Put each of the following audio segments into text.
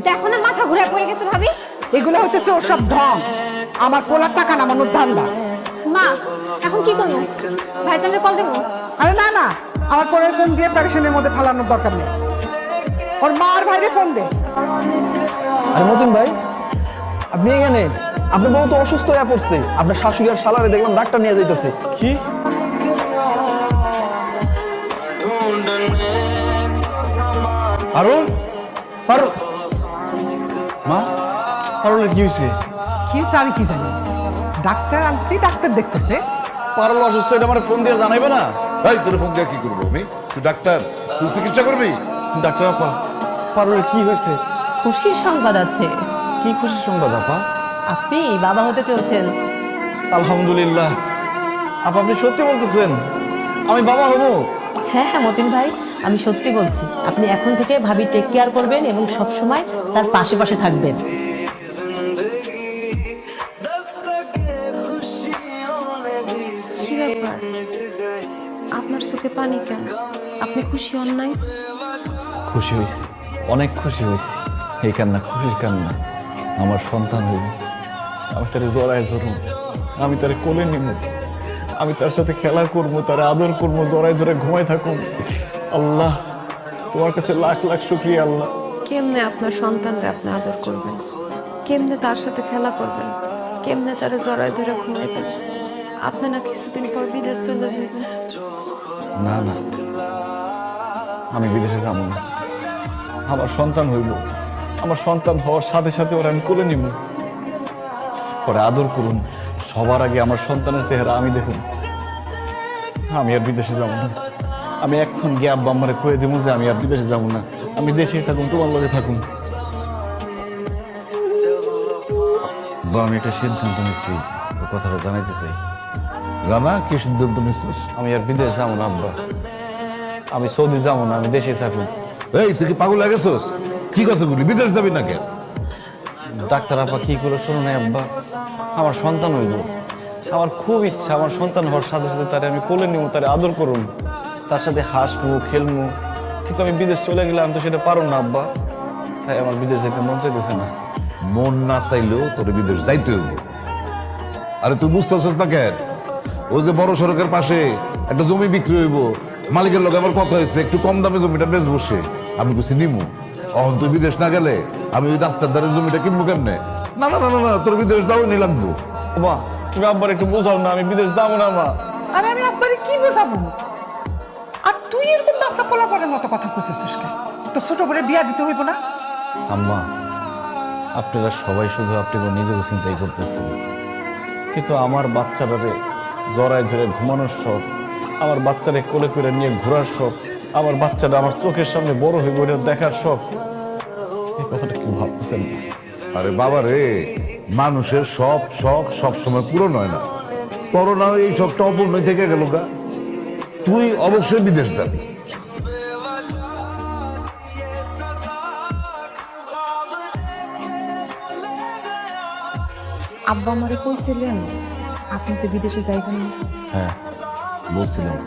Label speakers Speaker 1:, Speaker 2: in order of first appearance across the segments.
Speaker 1: দেখো না মাথা ঘুরে পড়ে গেছে ভাবি।
Speaker 2: এগুলো হইতেছে ওর সব ঢং। আমার পোলার টাকা নামানোর ধান্দা।
Speaker 1: মা এখন কি করবো? ভাইজানকে কল দেবো?
Speaker 2: আরে না না, আমার পরের ফোন দিয়ে প্যারেশনের মধ্যে ফালানোর দরকার নেই। ওর মা আর ভাইরে ফোন দে।
Speaker 3: আরে মতিন ভাই, আপনি এখানে? আপনার বউ তো অসুস্থ হয়ে পড়ছে। আপনার শাশুড়ি আর শালারে দেখলাম ডাক্তার নিয়ে যাইতেছে।
Speaker 4: কি? পারুল, পারুল, মা, পারুলের কি হয়েছে?
Speaker 2: কি হয়েছে আমি কি জানি। ডাক্তার আনছি, ডাক্তার দেখতেছে।
Speaker 4: পারুল অসুস্থ, এটা আমার ফোন দিয়ে জানাইবে না?
Speaker 5: ভাই তোর ফোন দিয়ে কি করবো আমি? তুই ডাক্তার, তুই চিকিৎসা করবি?
Speaker 4: ডাক্তার আপা, পারুলের কি হয়েছে?
Speaker 6: খুশির সংবাদ আছে।
Speaker 4: কি খুশির সংবাদ আপা?
Speaker 6: আপনি বাবা হতে চলছেন।
Speaker 4: আলহামদুলিল্লাহ। আপা আপনি সত্যি বলতেছেন আমি বাবা হবো?
Speaker 6: হ্যাঁ হ্যাঁ মতিন ভাই, আমি সত্যি বলছি। আপনি এখন থেকে ভাবি টেক কেয়ার করবেন এবং সব সময় তার পাশে পাশে থাকবেন।
Speaker 1: কি ব্যাপার, আপনার চোখে পানি কেন? আপনি খুশি হন নাই?
Speaker 4: খুশি হয়েছি, অনেক খুশি হয়েছি। এই কান্না খুশির কান্না। আমার সন্তান হইব, আমি তারে জড়ায় ধরব, আমি তারে কোলে নিব, আমি তার সাথে খেলা করব, তারে আদর করব, জড়ায় ধরে ঘুমাই থাকুন। আল্লাহ তোমার কাছে লাখ লাখ শুকরিয়া আল্লাহ।
Speaker 1: কেমনে আপনার সন্তানরা আপনি আদর করবেন? কেমনে তার সাথে খেলা করবেন? কেমনে তারা জড়ায় ধরে ঘুমাইবেন? আপনি না কিছুদিন পর বিদেশ চলে যাবেন?
Speaker 4: না না, আমি বিদেশে যাব না। আমার সন্তান হইব, আমার সন্তান হওয়ার সাথে সাথে ওরা আমি কোলে নিব, পরে আদর করুন। সবার আগে আমার সন্তানের চেহারা আমি দেখুন। আমি আর বিদেশে যাব না। আমি এখন গিয়ে আব্বা আম্মারে কয়ে দেবো যে আমি আর বিদেশে যাব না, আমি দেশেই থাকুন, তোমার লগে থাকুন। আমি একটা সিদ্ধান্ত নিচ্ছি, ও কথাটা জানাইতে চাই।
Speaker 5: জানা কি সিদ্ধান্ত নিচ্ছিস?
Speaker 4: আমি আর বিদেশ যাবো না আব্বা, আমি সৌদি যাবো না, আমি দেশেই থাকুন।
Speaker 5: এই তুই কি পাগল লাগেছিস? কি কথা বলি, বিদেশ যাবি না কেন?
Speaker 4: ডাক্তার আপা কি করে শুনো না আব্বা, আমার সন্তান হইব, আমার খুব ইচ্ছা আমার সন্তান হওয়ার সাথে সাথে তারে আমি কোলে নিব, তারে আদর করুন, তার সাথে হাসবো খেলবো। কিন্তু আমি বিদেশ চলে গেলে আমি তো সেটা পারুম না আব্বা, তাই আমার বিদেশ যেতে মন চাইতেছে না।
Speaker 5: মন না চাইলেও তোর বিদেশ যাইতে হবে। আরে তুই বুঝতেছিস না কেন? ওই যে বড় সড়কের পাশে একটা জমি বিক্রি হইব, মালিকের লোক আমার কথা হয়েছে একটু কম দামে জমিটা বেশ বসে। আমি কিছু নিমু, অহন তুই বিদেশ না গেলে আমি ওই রাস্তার ধারে জমিটা কিনবো কেমনে? না না না না না, তোর বিদেশ যাও নি লাগবো।
Speaker 4: মা তুমি আব্বার একটু বোঝাও না, আমি বিদেশ যাবো না মা।
Speaker 2: আর আমি একবারে কি বোঝাবো? আর তুই এরকম বাচ্চা পোলাপানের মতো কথা কইতেছিস কেন? তো ছোট করে বিয়া দিতে হইব না?
Speaker 4: আম্মা আপনারা সবাই শুধু আপনাকে নিজেকে চিন্তাই করতেছেন, কিন্তু আমার বাচ্চাটারে জড়ায় ধরে ঘুমানোর শখ, আমার বাচ্চারে কোলে করে নিয়ে ঘোরার শখ, আমার বাচ্চাটা আমার চোখের সামনে বড় হয়ে গড়ে দেখার শখ, এই কথাটা কেউ ভাবতেছেন না।
Speaker 5: আরে বাবা রে, মানুষের সব শখ সব সময় পূরণ হয় না। তোর না এই শখটা অপূর্ণ থেকে গেল গা। তুই অবশ্যই বিদেশ যাবি।
Speaker 7: আব্বা আমারে কইছিলেন আপনি যে বিদেশে যাইবেন না?
Speaker 4: হ্যাঁ বলছিলাম,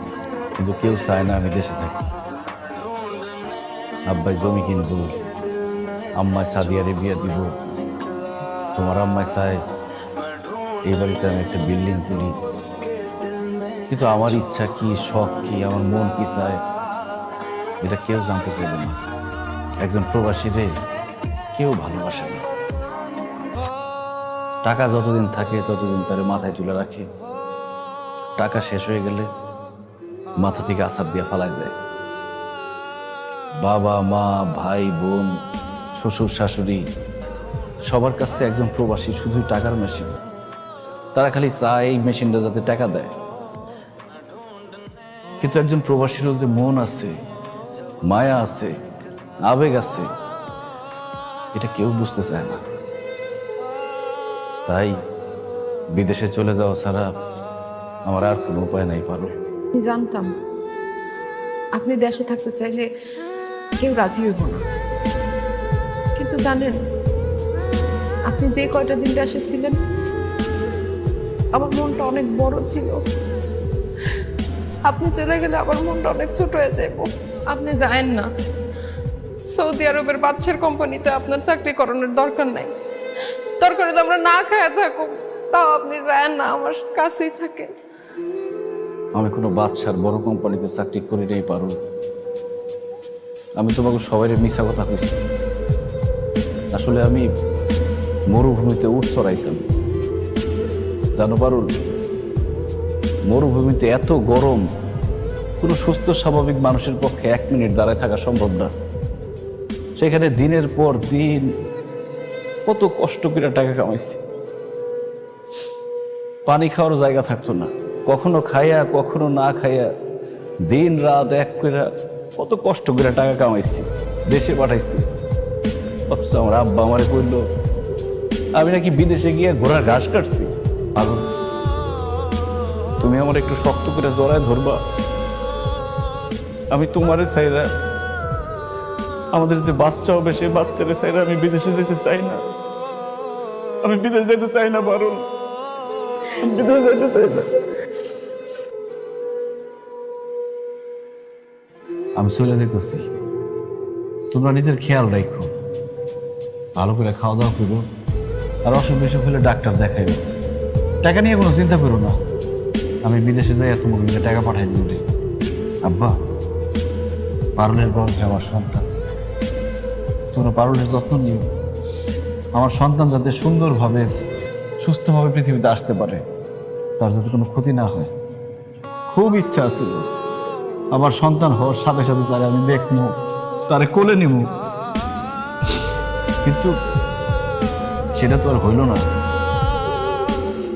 Speaker 4: কিন্তু কেউ চায় না আমি দেশে থাকি। আব্বাই জমি কিনবো, আম্মায় সাদিয়ারে বিয়ে দিব, তোমার আম্মায় চায় এই বাড়িতে আমি একটা বিল্ডিং করি। কিন্তু আমার ইচ্ছা কি, শখ কি, আমার মন কি চায় এটা কেউ জানতে চাইবে না। একজন প্রবাসীরে কেউ ভালোবাসে না। টাকা যতদিন থাকে ততদিন তার মাথায় তুলে রাখে, টাকা শেষ হয়ে গেলে মাথা থেকে আছাড় দিয়ে ফালাই দেয়। বাবা মা ভাই বোন শ্বশুর শাশুড়ি সবার কাছে একজন প্রবাসী শুধুই টাকার মেশিন। তারা খালি চায় এই মেশিনটা যাতে টাকা দেয়। কিন্তু একজন প্রবাসীরও যে মন আছে, মায়া আছে, আবেগ আছে, এটা কেউ বুঝতে চায় না। তাই বিদেশে চলে যাওয়া ছাড়া আমার আর কোনো উপায় নাই। পারো
Speaker 7: আমি জানতাম
Speaker 1: আপনি দেশে থাকতে চাইলে কেউ রাজি হইব না, কিন্তু জানেন আপনি যে কয়টা দিন দেশে ছিলেন আমার মনটা অনেক বড় ছিল। আপনি চলে গেলে আমার মনটা অনেক ছোট হয়ে যাইব। আপনি যায়েন না, সৌদি আরবের বাদশার কোম্পানিতে আপনার চাকরি করানোর দরকার নাই। দরকার হলে আমরা না খায় থাকুক, তাও আপনি যায়েন না, আমার কাছেই থাকেন।
Speaker 8: আমি কোনো বাদশার বড় কোম্পানিতে চাকরি করি নাই পারুল। আমি তোমাকে সবাই মিশা কথা কইছি। আসলে আমি মরুভূমিতে উট চড়াইতাম। জানো পারুল, মরুভূমিতে এত গরম, কোনো সুস্থ স্বাভাবিক মানুষের পক্ষে 1 মিনিট দাঁড়ায় থাকা সম্ভব না। সেখানে দিনের পর দিন কত কষ্ট করে টাকা কামাইছি। পানি খাওয়ার জায়গা থাকতো না, কখনো খাইয়া কখনো না খাইয়া দিন রাত এক করে কত কষ্ট করে টাকা কামাইছি, দেশে পাঠাইছি। অথচ আমার আব্বা আমারে কইল আমি নাকি বিদেশে গিয়ে ঘোড়ার ঘাস কাটছি। পাগল, তুমি আমার একটু শক্ত করে জড়ায় ধরবা। আমি তোমারে চাইরা, আমাদের যে বাচ্চা হবে সেই বাচ্চারে চাইরা আমি বিদেশে যেতে চাই না। আমি বিদেশ যেতে চাই না পারুল, বিদেশ যেতে চাই না। আমি চলে যেতেছি, তোমরা নিজের খেয়াল রাখো, ভালো করে খাওয়া দাওয়া করো, আর অসুখ বিসুখ হলে ডাক্তার দেখাইবে। টাকা নিয়ে কোনো চিন্তা করো না, আমি বিদেশে যাই তোমাকে টাকা পাঠাই দিব। আব্বা, পারুলের গর্ভে আমার সন্তান, তোমরা পারুলের যত্ন নিও। আমার সন্তান যাতে সুন্দরভাবে সুস্থভাবে পৃথিবীতে আসতে পারে, তার যাতে কোনো ক্ষতি না হয়। খুব ইচ্ছা আছে আমার সন্তান হওয়ার সাথে সাথে তারে আমি দেখবো, তারে কোলে নিব, কিন্তু সেটা তো আর হইল না।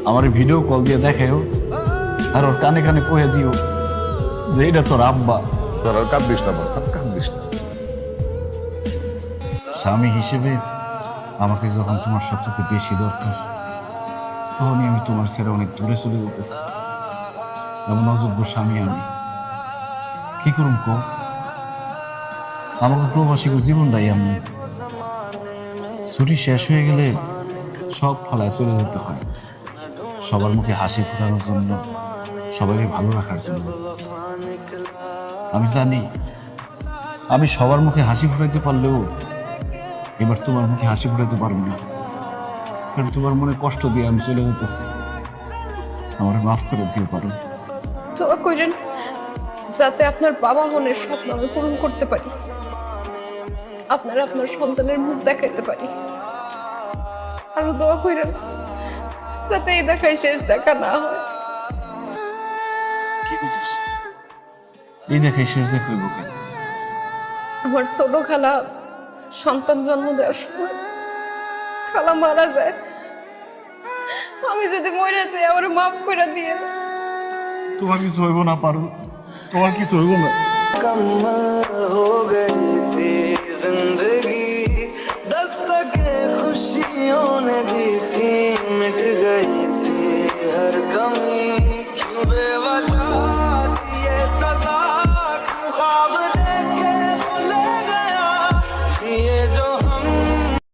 Speaker 8: আমার ভিডিও কল দিয়ে দেখাও, আর ওর কানে কানে কয়ে দিও যে এটা তোর আব্বা।
Speaker 5: তোর আর কাঁদিস না বাচ্চা, কাঁদিস না।
Speaker 8: স্বামী হিসেবে আমাকে যখন তোমার সবচেয়ে বেশি দরকার, তখনই আমি তোমার ছেড়ে অনেক দূরে চলে যেতেছি। এমন অযোগ্য স্বামী আমি, কি করুম কো? আমাকে প্রবাসী জীবনটাই আমি, ছুটি শেষ হয়ে গেলে সব ফালায় চলে যেতে হয়, সবার মুখে হাসি ফোটানোর জন্য, সবাইকে ভালো রাখার জন্য। আমি জানি আমি সবার মুখে হাসি ফোটাইতে পারলেও এবার তোমার মুখে হাসি ফোটাইতে পারবো না, কারণ তোমার মনে কষ্ট দিয়ে আমি চলে যেতেছি। আমার মাফ করে দিও পারো।
Speaker 1: দোয়া করেন যাতে আপনার বাবা মনের স্বপ্ন আমি পূরণ করতে পারি, আপনার সন্তানের মুখ দেখাইতে পারি। আরো দোয়া করেন যাতে এই দেখাই শেষ দেখা না হয়।
Speaker 8: কি বুঝিস? এই দেখে শেষ দেখইব কেন?
Speaker 1: আমার ছোট খালা সন্তান জন্ম দেওয়ার সময় খালা মারা যায়। আমি যদি মরে যাই আমার মাফ করে দিয়ে।
Speaker 8: তোমার কিছু হইব না পারো, তোমার কিছু হইব না।
Speaker 9: मुकम्मल हो गई थी जिंदगी, दस्तके खुशियों ने दी थी मिट गई